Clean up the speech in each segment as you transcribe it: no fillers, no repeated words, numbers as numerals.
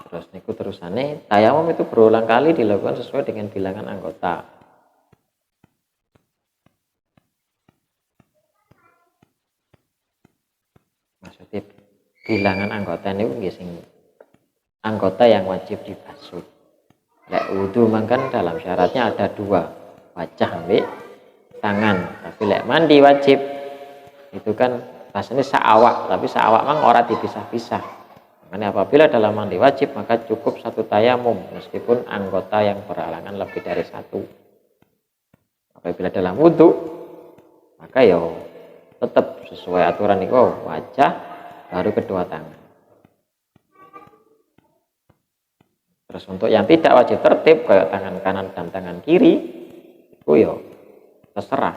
Terus niku terusane tayamum itu berulang kali dilakukan sesuai dengan bilangan anggota. Maksudnya bilangan anggota niku nggih sing anggota yang wajib dibasuh. Lek wudu mangkan dalam syaratnya ada dua, wajah ambek tangan. Tapi lek mandi wajib itu kan rasanya seawak, tapi seawak mang ora dipisah-pisah. Makanya apabila dalam mandi wajib maka cukup satu tayamum meskipun anggota yang berhalangan lebih dari satu. Apabila dalam wudu maka ya tetap sesuai aturan itu wajah baru kedua tangan. Terus untuk yang tidak wajib tertib kayak tangan kanan dan tangan kiri itu ya terserah.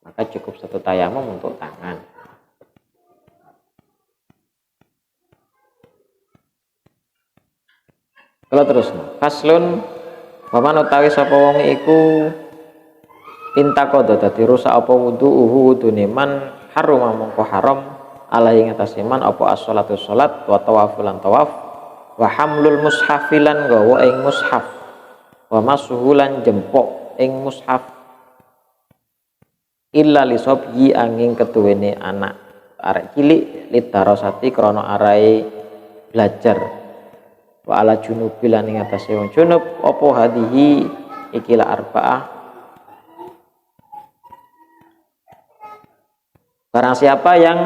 Maka cukup satu tayamum untuk tangan. Kalau terus faslun paman utawi sapa wong iku intakodo dadi rusak apa wudu'uhu wudune man harum mongko haram alaihi ngatasi man apa as-shalatu salat wa tawafulan tawaf wa hamlul mushafilan gawa ing mushaf wa masuhulan jempok ing mushaf illa lisobyi angin ketuwene anak arek cilik lidarosati krana arai belajar wa ala junubil lan ing atase wong junub apa hadihi ikila arba'ah barang siapa yang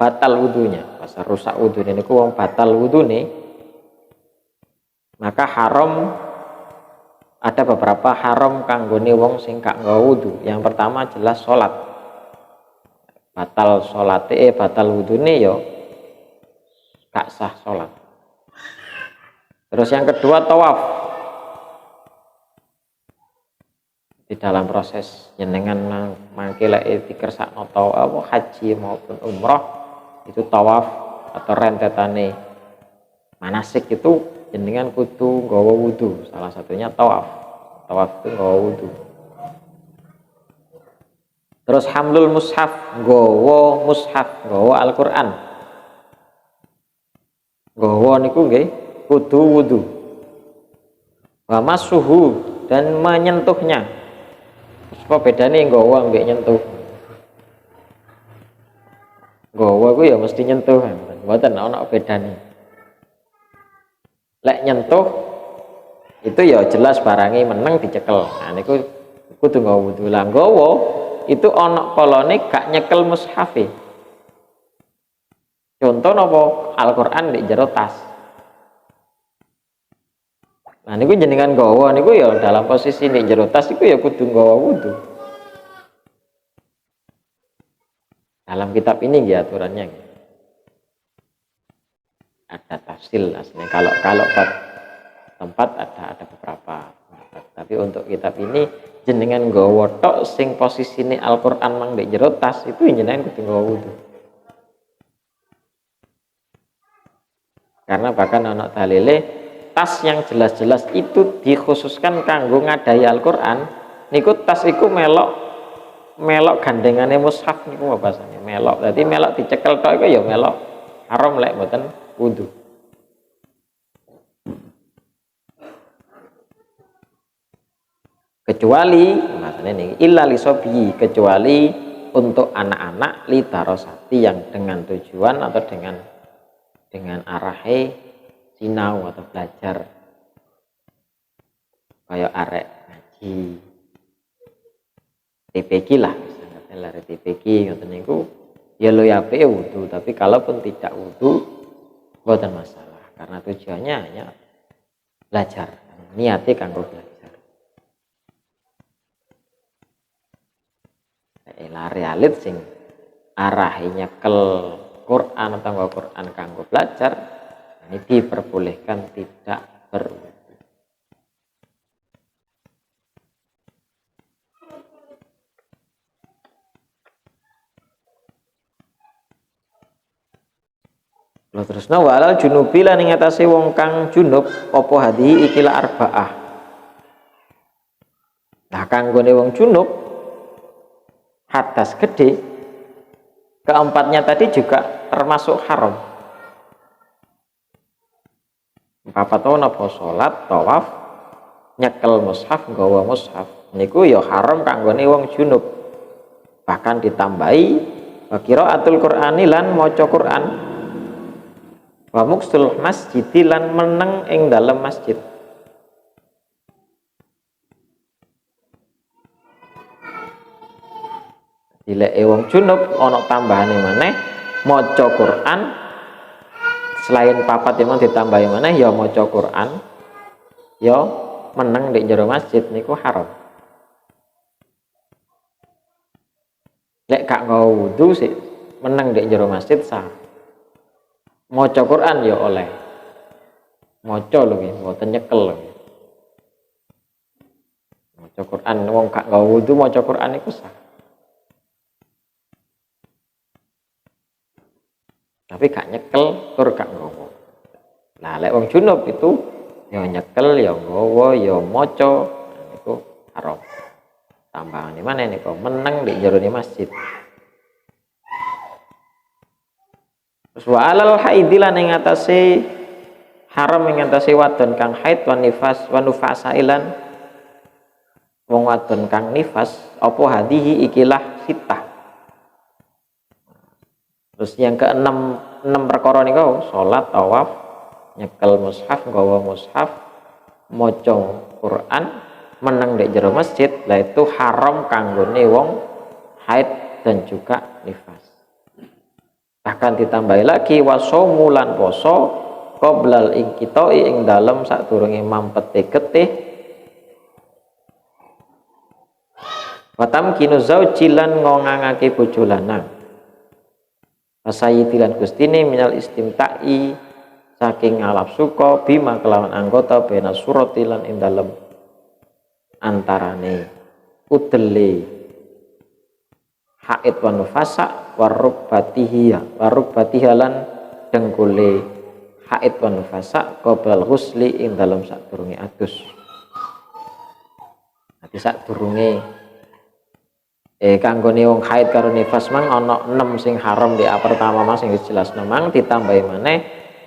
batal wudunya pasal rusak wudune niku wong batal wudune maka haram ada beberapa haram kanggone wong sing gak nggawa wudu. Yang pertama jelas salat. Batal salate batal wudune ya gak sah salat. Terus yang kedua tawaf. Di dalam proses jenengan mangke lek dikersakno tawaf haji maupun umrah itu tawaf atau rentetane manasik itu jenengan kudu nggawa wudu, salah satunya tawaf itu nggawa wudu. Terus hamlul mushaf, nggawa Al-Qur'an, nggawa niku nggih kudu wudu. Wa masuhu dan menyentuhnya. Apa bedane nggawa ambek nyentuh? Nggawa ku ya mesti nyentuh, mboten ana bedane. Lek nyentuh itu ya jelas barangnya meneng dicekel. Nah niku kudu nggawa wudu. Lah nggawa itu ana kalane gak nyekel mushafe. Contoh napa Al-Qur'an di jero tas. Nah niku jenengan nggawa niku ya dalam posisi di jero tas iku ya kudu nggawa wudu. Dalam kitab ini ya aturannya. Ada tafsil aslinya kalau tempat ada beberapa tempat. Tapi untuk kitab ini jenengan nggawa tok sing posisine Al-Qur'an mang ndek jero tas itu jenengan kudu nggawa wudu. Karena bahkan anak dalile tas yang jelas-jelas itu dikhususkan kanggo ngadai Al-Qur'an niku tas iku melok gandengane mushaf niku apa bahasane melok. Dadi melok dicekel tok iku ya melok haram lek mboten wudu. Kecuali maksudnya nih illa lisobyi kecuali untuk anak-anak lidarosati yang dengan tujuan atau dengan arahe sinau atau belajar kayak arek ngaji TPQ lah misalnya lari TPQ ngoten niku ya lo ya wudu tapi kalaupun tidak wudu bukan masalah karena tujuannya hanya belajar niatnya kanggo belajar. Lari alit sing arahnya nyekel Quran atau nggak Quran kanggo belajar ini diperbolehkan tidak berwudu. Lha terusna walal junubi lan ing atase wong kang junub apa hadi ikilah arba'ah. Nah kanggone wong junub hadas gede keempatnya tadi juga termasuk haram. papat wau napa salat tawaf nyekel mushaf nggawa mushaf niku ya haram kanggone wong junub. Bahkan ditambahi qiraatul Qur'ani lan maca Qur'an wa muksul masjid lan meneng ing dalam masjid. Dileke wong junub ana tambahane maneh maca Qur'an selain papat memang ditambahi maneh ya maca Qur'an ya meneng di jero masjid niku haram. Lek gak nggawa wudu sih meneng di jero masjid sah. Maca Quran ya oleh. Maca lho nggih, mboten nyekel lho. Maca Quran wong gak nggawa wudu maca Quran iku sah. Tapi gak nyekel tur gak nggawa. Nah, lek wong junub itu ya nyekel ya nggawa ya maca niku haram. Tambahane mana niku meneng di jero masjid. Terus wa alal haidilan ing atase haram ing atase wadon kang haid wa nifas wa nufasa ilan wong wadon kang nifas apa hadihi ikilah sitah. Terus yang keenam 6 perkara niku salat, tawaf, nyekel mushaf, nggawa mushaf, maca Quran, meneng di jero masjid, lah itu haram kanggone wong haid dan juga nifas. Bahkan ditambahi lagi wasomu lan poso qoblal ingkitoi ing dalem sadurunge mampete getih watam kinu zauji lan ngongangake bojo lanang pasayiti lan gustine minal istimta'i saking ngalap suka bima kelawan anggota bena surati lan ing dalem antarane udele haid wa nufasa warubatiha lan dengkule haid wa nufasa qoblal ghusli ing dalem sadurunge adus. Nanti sadurunge kanggone wong haid karo nifas mang ana 6 sing haram di pertama mang sing dijelasno mang ditambahi maneh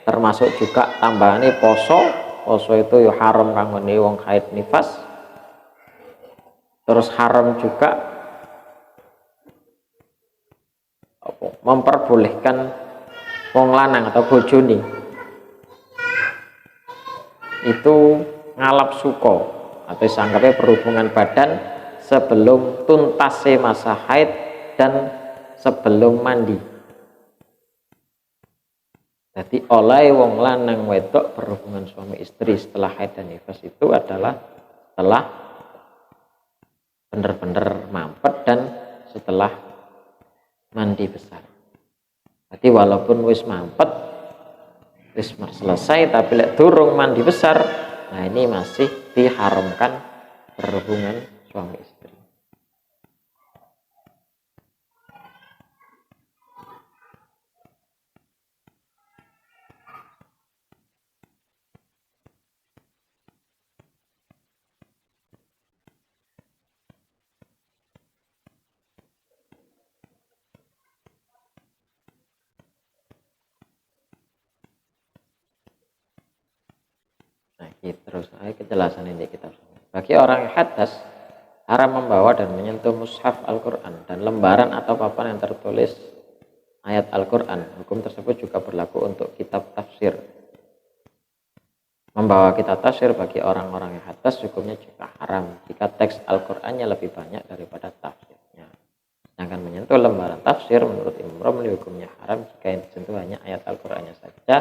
termasuk juga tambahane poso. Poso itu ya haram kanggone wong haid nifas. Terus haram juga memperbolehkan wong lanang atau bojone itu ngalap suko atau sanggapnya berhubungan badan sebelum tuntasnya masa haid dan sebelum mandi. Jadi oleh wong lanang wedok berhubungan suami istri setelah haid dan nifas itu adalah setelah benar-benar mampet dan setelah mandi besar. Jadi walaupun wis mampet, wis selesai, tapi lek durung mandi besar, nah ini masih diharamkan berhubungan suami istri. Terus kejelasan ini kita bagi orang yang hadas haram membawa dan menyentuh mushaf Al-Quran dan lembaran atau papan yang tertulis ayat Al-Quran. Hukum tersebut juga berlaku untuk kitab tafsir. Membawa kitab tafsir bagi orang-orang yang hadas hukumnya juga haram jika teks Al-Qurannya lebih banyak daripada tafsirnya. Sedangkan menyentuh lembaran tafsir menurut Imam Romli hukumnya haram jika yang disentuh hanya ayat Al-Qurannya saja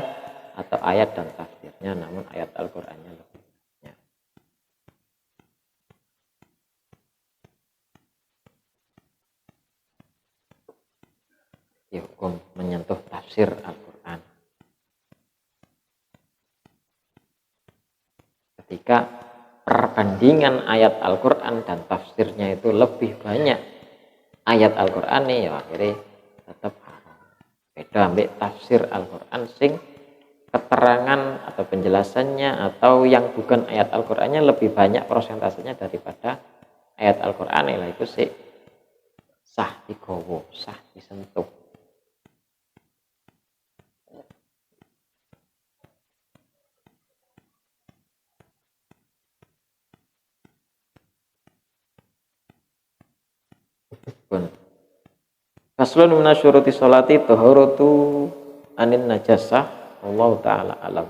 atau ayat dan tafsirnya, namun ayat Al-Qurannya lebih banyak. Hukum menyentuh tafsir Al-Quran. Ketika perbandingan ayat Al-Quran dan tafsirnya itu lebih banyak ayat Al-Quran nih, ya akhirnya tetap haram. Beda ambil tafsir Al-Quran sing keterangan atau penjelasannya atau yang bukan ayat Al-Qur'annya lebih banyak persentasenya daripada ayat Al-Qur'an, lah itu sih sah digowo, sah disentuh. Pun. Faslun minasyuruti sholati taharatu anin najasah. Allah taala alam.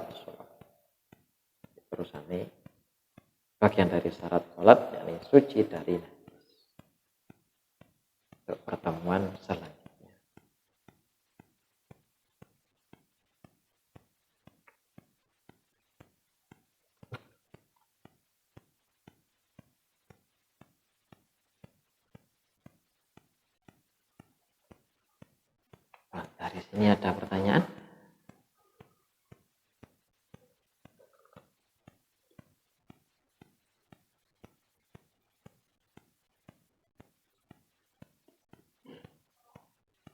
Terus ini bagian dari syarat sholat yakni suci dari najis. Untuk pertemuan selanjutnya. Nah, dari sini ada pertanyaan.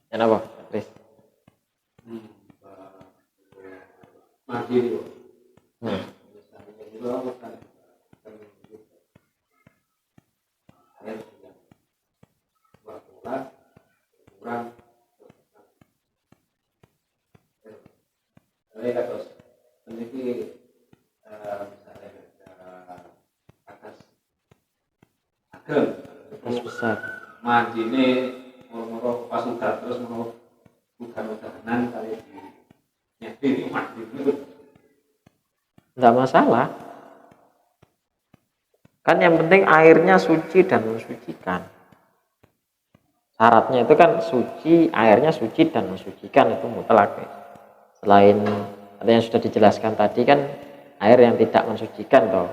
Kenapa, Chris? Mandiri. Atas besar. Mandi ini moro-moro pas udah terus mau udah-udahan kali di nyediri mandi itu. Enggak masalah. Kan yang penting airnya suci dan mensucikan. Syaratnya itu kan suci, airnya suci dan mensucikan, itu mutlak. Selain ada yang sudah dijelaskan tadi kan air yang tidak mensucikan toh,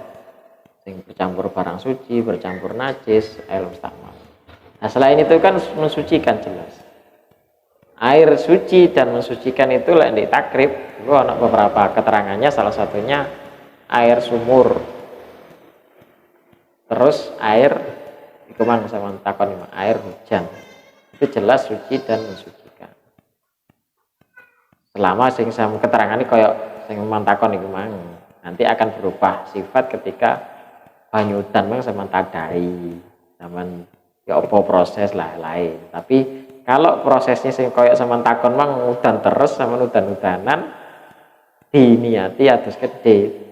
yang bercampur barang suci, bercampur najis, air mustakmal. Nah selain itu kan mensucikan jelas. Air suci dan mensucikan itu lek di takrib, itu ada beberapa keterangannya, salah satunya air sumur. Terus air itu mang sama takon air hujan. Itu jelas suci dan mensucikan. Selama sing sama keterangan ini koyok sing mantakon iku mang nanti akan berubah sifat ketika banyu udan mang sama tadai zaman ya apa proses lah lain. Tapi kalau prosesnya sing koyok sama takon mang udan terus sama udan-udanan diniati atus gede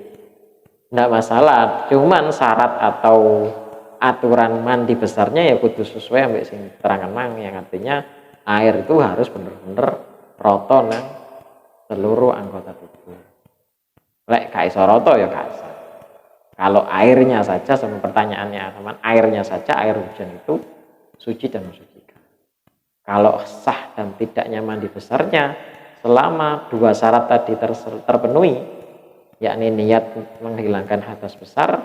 ndak masalah, cuman syarat atau aturan mandi besarnya ya kudu sesuai ambek sing terangan mang, yang artinya air itu harus bener-bener roto nang seluruh anggota tubuh. Lek gak iso roto ya gak iso. Kalau airnya saja, sama pertanyaannya teman, airnya saja air hujan itu suci dan mensucikan. Kalau sah dan tidaknya mandi besarnya selama dua syarat tadi terpenuhi, yakni niat menghilangkan hadas besar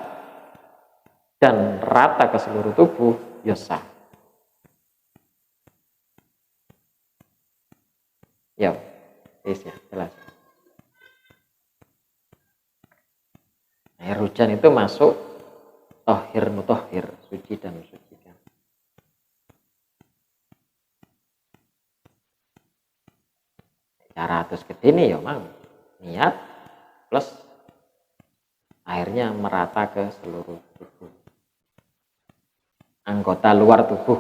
dan rata ke seluruh tubuh, ya sah. Ya, ya jelas. Air hujan itu masuk tohir mutohir, suci dan mensucikan. Cara atus gede nih ya mang, niat plus airnya merata ke seluruh tubuh, anggota luar tubuh,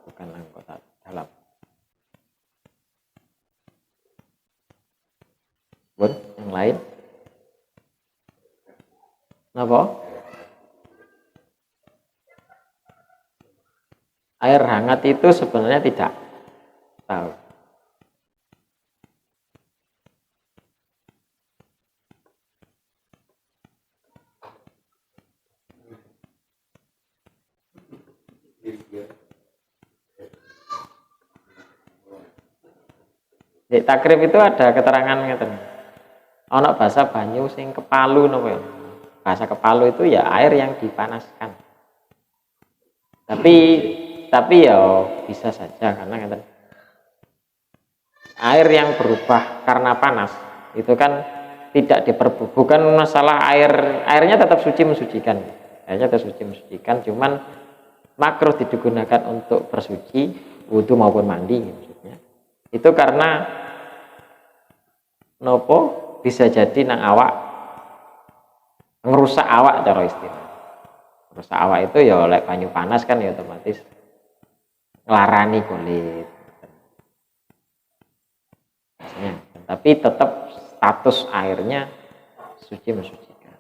bukan anggota dalam. Bun, yang lain? Kenapa? Air hangat itu sebenarnya tidak tahu. Di takrib itu ada keterangan ngeten. Ana bahasa banyu sing kepalu napa ya? Bahasa kepalu itu ya air yang dipanaskan. Tapi ya bisa saja karena ngeten. Air yang berubah karena panas itu kan tidak bukan masalah airnya tetap suci mensucikan. Airnya tetap suci mensucikan, cuman makruh digunakan untuk bersuci, wudu maupun mandi maksudnya. Itu karena nopo bisa jadi nang awak ngerusak awak cara istilah. Ngerusak awak itu ya oleh banyu panas kan ya otomatis ngelarani kulit. Tapi tetap status airnya suci mensucikan.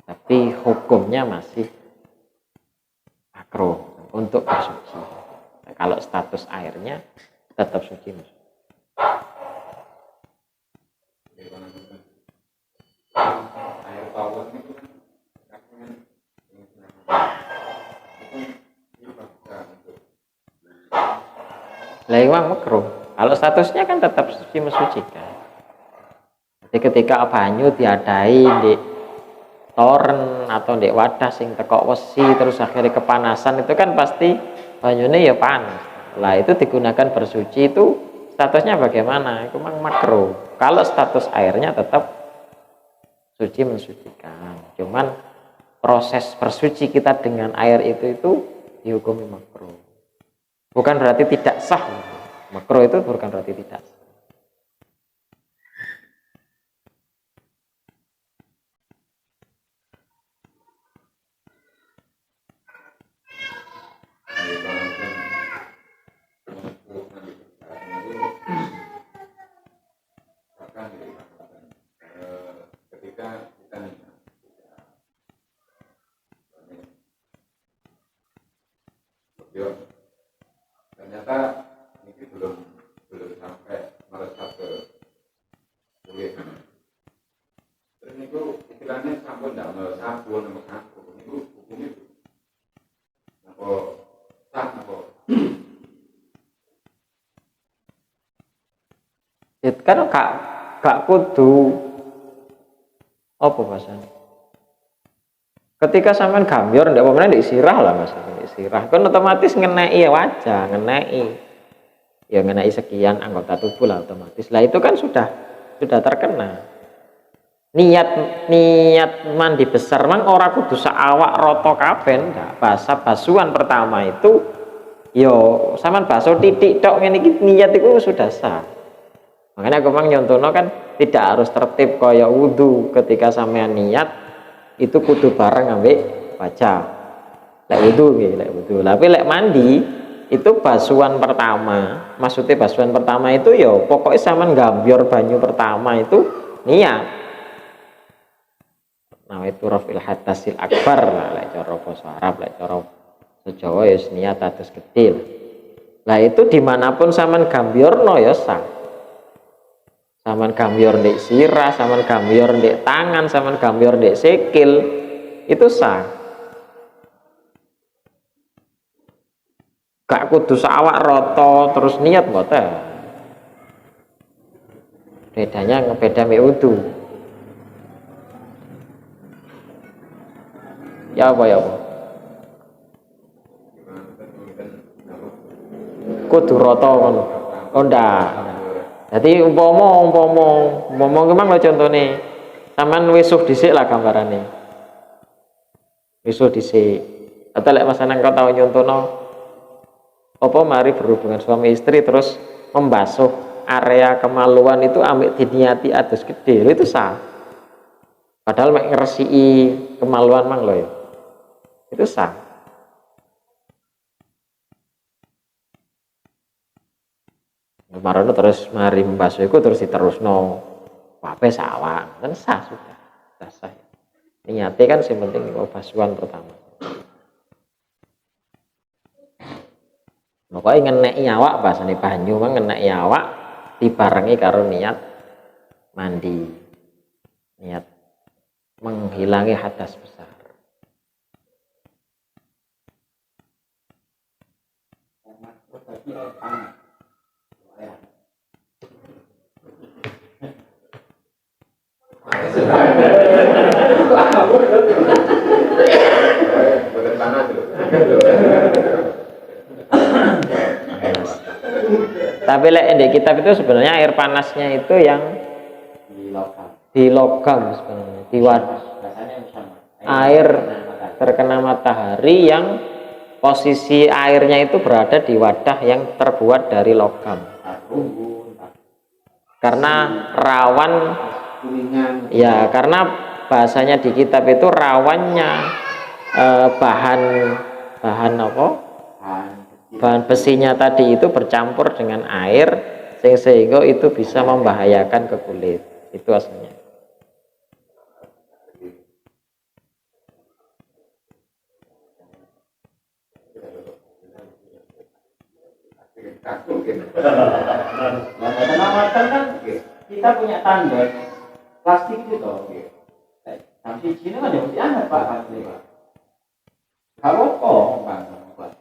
Tapi hukumnya masih untuk bersuci. Nah, kalau status airnya tetap suci. Air tawar itu kan Lewang makruh. Kalau statusnya kan tetap suci mensucikan. Jadi ketika banyu diadai di toren atau di wadah sing tekok wesi terus akhirnya kepanasan itu kan pasti banyunya ya panas. Lah itu digunakan bersuci itu statusnya bagaimana? Itu memang makruh. Kalau status airnya tetap suci mensucikan. Cuman proses bersuci kita dengan air itu dihukumi makruh. Bukan berarti tidak sah. Makruh itu bukan berarti tidak sah. ketika kita nih ternyata ini belum sampai meresap ke kulit. Terus itu istilahnya sabun damel sabun sama sabun itu hukumnya itu apa sah apa? Itu kan gak kudu apa bahasanya? Ketika sampean gambior ndak apa-apa ndik sirah lah Mas, ndik sirah kan otomatis ngenai wajah, ngenai sekian anggota tubuh lah otomatis. Lah itu kan sudah terkena. Niat mandi besar mang ora kudu saawak rata kabeh ndak. Basuhan pertama itu yo sampean basuh titik tok ngene iki niat itu sudah sah. Makanya aku mang nyontono kan tidak harus tertib kaya wudu. Ketika sampean niat itu kudu bareng ambek wajah. Lek wudu nggih, lek wudu. Tapi lek mandi itu basuhan pertama. Maksudnya basuhan pertama itu ya pokoknya sampean gambior banyu pertama itu niat. Nah itu rafil hadasil akbar lah lek cara basa Arab, lek cara Jawa ya niat atas kecil. Lah itu dimanapun sampean gambiorno ya sah. Saman gambior ndek sirah, saman gambior ndek tangan, saman gambior ndek sikil itu sah. Gak kudu sawak roto terus niat mboten. Bedanya ngebeda mek wudu. Ya apa? Kudu roto ngono. Oh ndak. Jadi umpama memang lo contohnya taman wisuh dhisik lah gambarane. Wisuh dhisik. Atau lek masanan kau tahu nyontono apa mari berhubungan suami istri terus membasuh area kemaluan itu ambil diniati atus gede itu sah. Padahal mek ngresiki kemaluan mang lo ya. Itu sah. Kemarin terus mari membasuh itu terus diterusno wape sawah kan sah sudah sah. Niatnya kan yang penting basuhan pertama. Pokoknya ngeneki awak bahasane banyu mang ngeneki awak dibarengi karo niat mandi. Niat menghilangi hadas besar. Tapi di kitab itu sebenarnya air panasnya itu yang di logam sebenarnya di wadah air terkena matahari yang posisi airnya itu berada di wadah yang terbuat dari logam karena rawan ya karena bahasanya di kitab itu rawannya bahan apa bahan besinya tadi itu bercampur dengan air sehingga itu bisa membahayakan ke kulit itu aslinya. kaku gitu. Nah, macam kan kita punya tanda plastik itu toh. Tapi sini kan yang dianggap Pak pasti Pak. Kalau kok Bang Pak.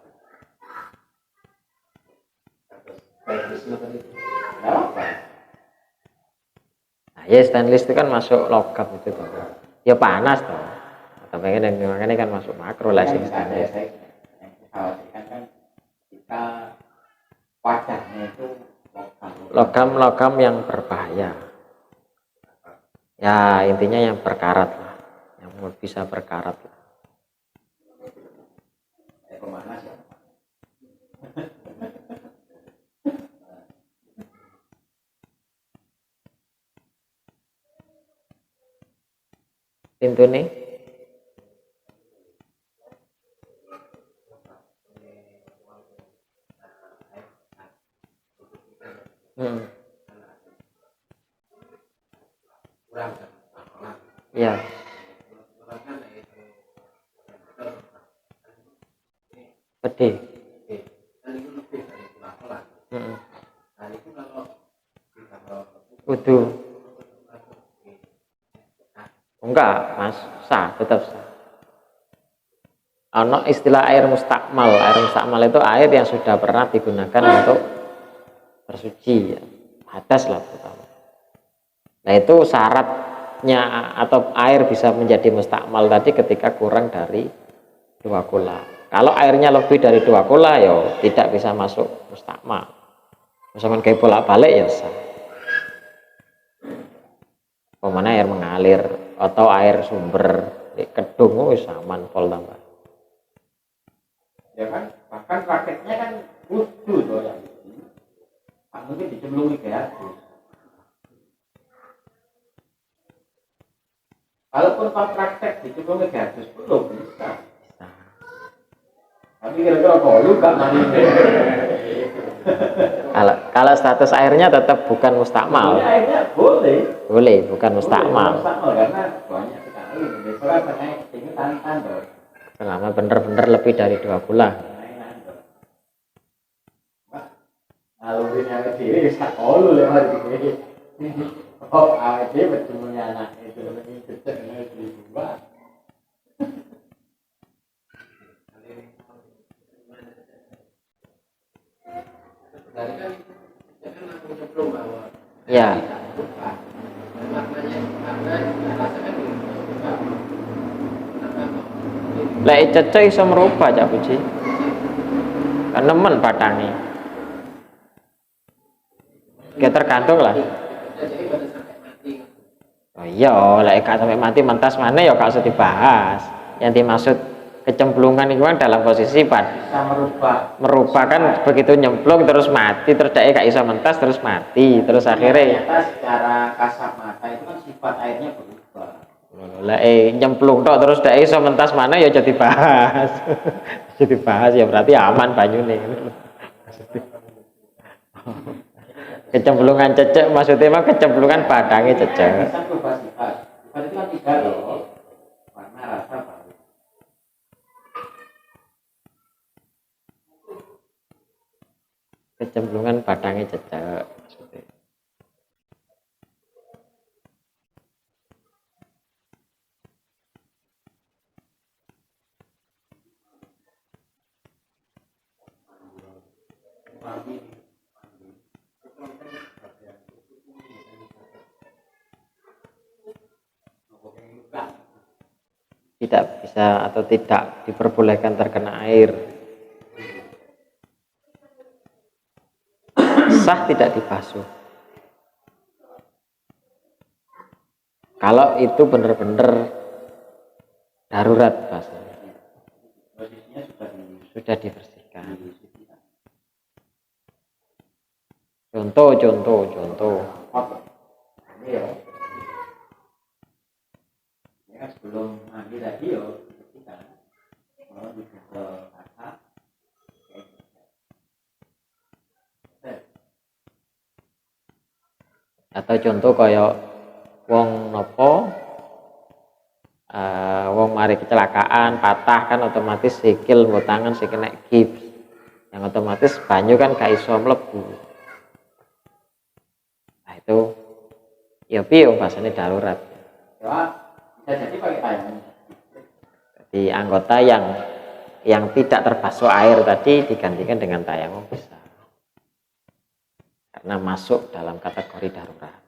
Nah, ya stainless itu kan masuk logam itu toh. Ya panas toh. Tapi kan makanya kan masuk makro lah sing stainless. Yang dikhawatirkan kan kita wajahnya itu Logam yang berbahaya. Ya intinya yang berkarat lah, yang bisa berkarat. Pemanas ya. Pintu nih. Ya. Pede. Kudu. Enggak, Mas. Sah, tetap sah. Ono istilah air mustakmal. Air mustakmal itu air yang sudah pernah digunakan untuk bersuci, ya. Hadas lah pertama. Nah itu syaratnya atau air bisa menjadi mustakmal tadi ketika kurang dari 2 kula. Kalau airnya lebih dari 2 kula ya tidak bisa masuk mustakmal. Misalkan kayak bolak-balik ya sah. Pemana air mengalir atau air sumber di kedung wis aman pol tambah. Ya kan, bahkan prakteknya kan kudu loh yang ini. Mungkin dicemplungi ke atas. Kalaupun pas praktek dicemplungi ke atas belum bisa. Tapi kira-kira kalau kan mandi. Kalau status airnya tetap bukan mustakmal. Airnya boleh. Boleh, bukan mustakmal. Mustakmal karena banyak sekali. Soalnya naik tinggi tandor. Selama bener-bener lebih dari 2 bulan. Kalau ini ada diri bisa kolu lewat ini. Oh, ada bertemunya anak itu lebih kecil dari dua. Ya. Lah cecek iso merubah Cak Puji. Kan nemen batangnya. Ya tergantung lah. Oh iya, lek gak sampai mati mentas mana ya gak usah dibahas. Yang dimaksud kecemplungan itu kan dalam posisi Bisa merubah kan begitu nyemplung terus mati, terus dia gak bisa mentas terus mati, terus akhirnya ternyata secara kasat mata itu kan sifat airnya berubah. lah nyemplung tok terus dia iso mentas mana ya jadi bahas. Jadi bahas ya berarti aman banyune. Kecemplungan cecek maksudnya mah kecemplungan batangnya cecek. Bisa berubah sifat. Sifat itu kan 3 loh. Warna, rasa, bau. Kecemplungan batangnya cecek maksudnya. Tidak bisa atau tidak diperbolehkan terkena air. Sah tidak dibasuh. Kalau itu benar-benar darurat bahasanya. Sudah dibersihkan. Contoh. Ini ya. Ini kan sebelum mandi tadi ya, kita mau dibuka kaca. Atau contoh kayak wong nopo wong mari kecelakaan patah kan otomatis sikil mbok tangan sing kena gips yang yang otomatis banyu kan gak iso mlebu. Nah itu ya piye bahasanya darurat. Ya, bisa jadi pakai tayang. Jadi anggota yang tidak terbasuh air tadi digantikan dengan tayamum bisa, karena masuk dalam kategori darurat.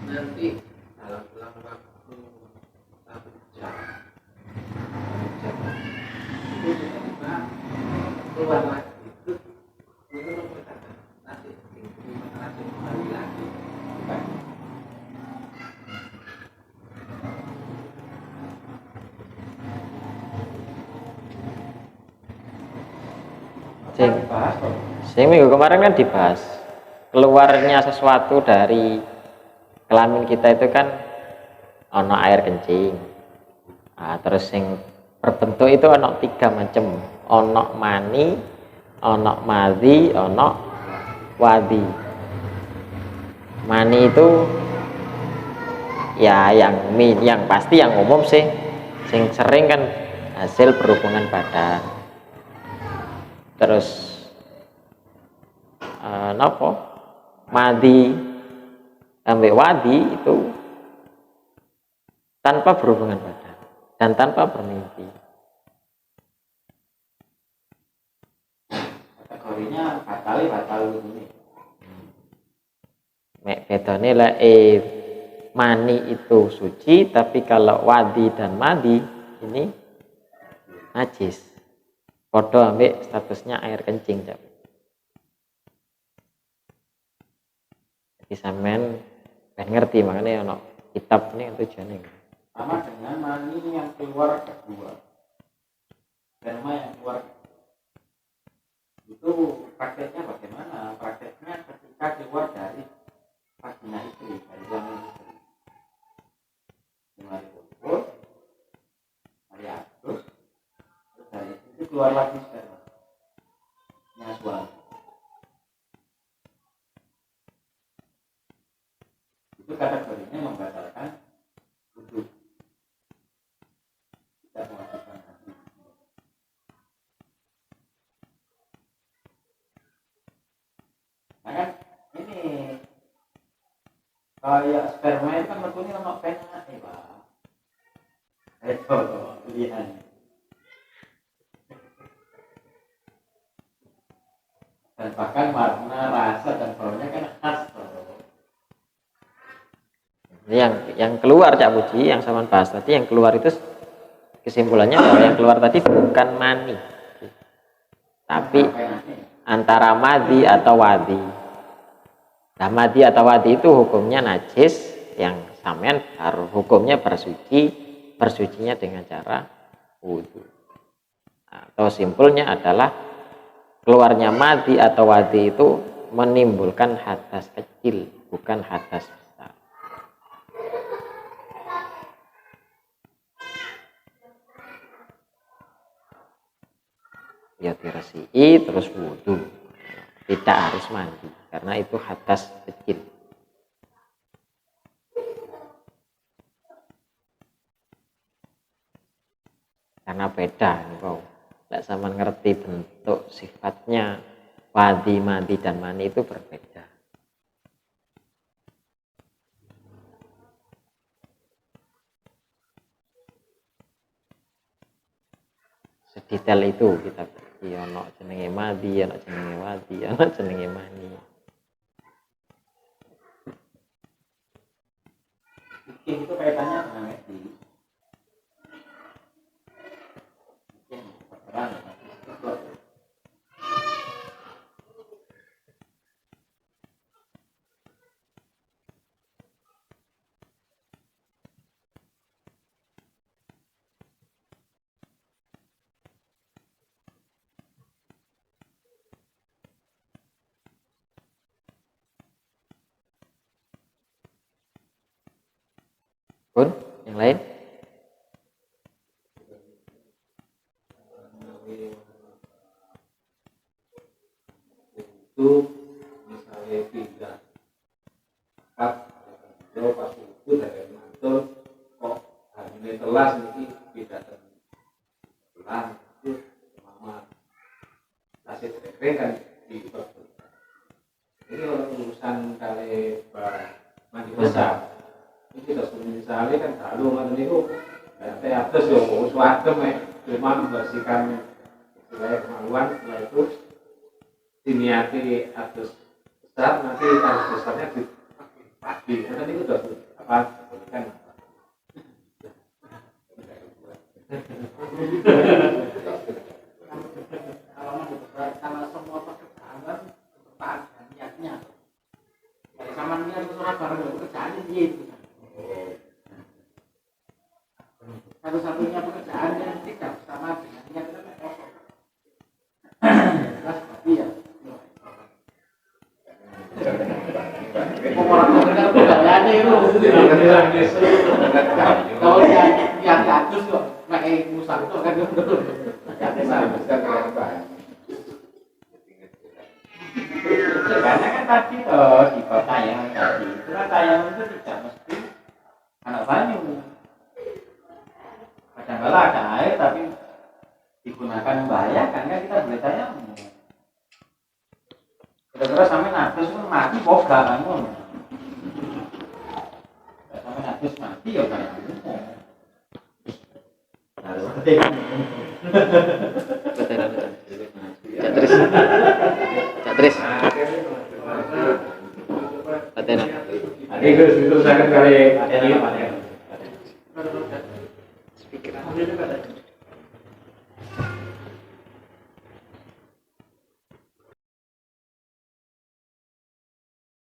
Nanti dalam waktu 1 jam itu tiba-tiba keluar lagi itu nanti kembali lagi. Sing minggu kemarin kan dibahas keluarnya sesuatu dari kelamin kita itu kan ono air kencing. Nah, terus yang berbentuk itu ono 3 macam, ono mani, ono madhi, ono wadi. Mani itu ya yang pasti yang umum sih, sing sering kan hasil berhubungan badan. Terus nopo madhi sampai wadi itu tanpa berhubungan badan dan tanpa bermimpi. Kategorinya batal ini. Mek bedane lah mani itu suci, tapi kalau wadi dan madi ini najis. Podo ambek statusnya air kencing, Cak. Jadi sampean ben ngerti, makanya ono kitab ini tujuannya. Sama dengan mani yang keluar kedua, sperma yang keluar itu prakteknya bagaimana? Prakteknya ketika keluar dari vagina istri, dari kelamin istri, mulai kumpul, hari Agustus, terus dari itu keluar lagi sperma suami. Itu kategorinya membatalkan wudhu, tidak mewajibkan hati. Nah kan ini kayak sperma itu kan betulnya ono pena nih Pak. Itu lihat. Dan bahkan warna, rasa dan baunya kan khas. Yang keluar Cak Puji, yang sama bahas tadi, yang keluar itu kesimpulannya bahwa yang keluar tadi bukan mani, tapi antara madi atau wadi. Nah, madi atau wadi itu hukumnya najis, yang sampean harus hukumnya bersucinya dengan cara wudhu. Atau simpulnya adalah keluarnya madi atau wadi itu menimbulkan hadas kecil, bukan hadas besar. Ya diresi'i terus wudhu, tidak harus mandi karena itu hadas kecil. Karena beda nih kau, tidak sama ngerti bentuk sifatnya wadi, madi dan mani itu berbeda. Sedetail itu kita ono jenenge madi, ono jenenge wadi, ono jenenge mani. Itu kaitannya dengan medis. Pun yang lain? Itu misalnya pindah pas itu dari mantul kok hamilnya telas ini pindah telah itu mama kasih TP kan di ini orang urusan kali mandi besar ini kita misalnya kan kalau mana itu nanti atas ya mau suatu cuma membersihkan wilayah kemaluan setelah itu diniati atas besar nanti harus besarnya di pagi karena itu sudah apa kan karena semua pekerjaan kan niatnya dari sama niat itu orang bareng pekerjaan gitu satu-satunya pekerjaan yang tidak sama dengan niat itu kosong jelas tapi ya orang-orang budayanya itu kalau yang diatus kok pakai musang itu kan karena kan tadi di tayangan tadi itu kan tayangan itu tidak mesti anak banyu kadang-kala ada air tapi digunakan membahayakan kan kita boleh tayamum kira-kira sampai nafas itu mati boga kan sampai nafas mati ya tayamum Catris. Patena. Ini itu saya kali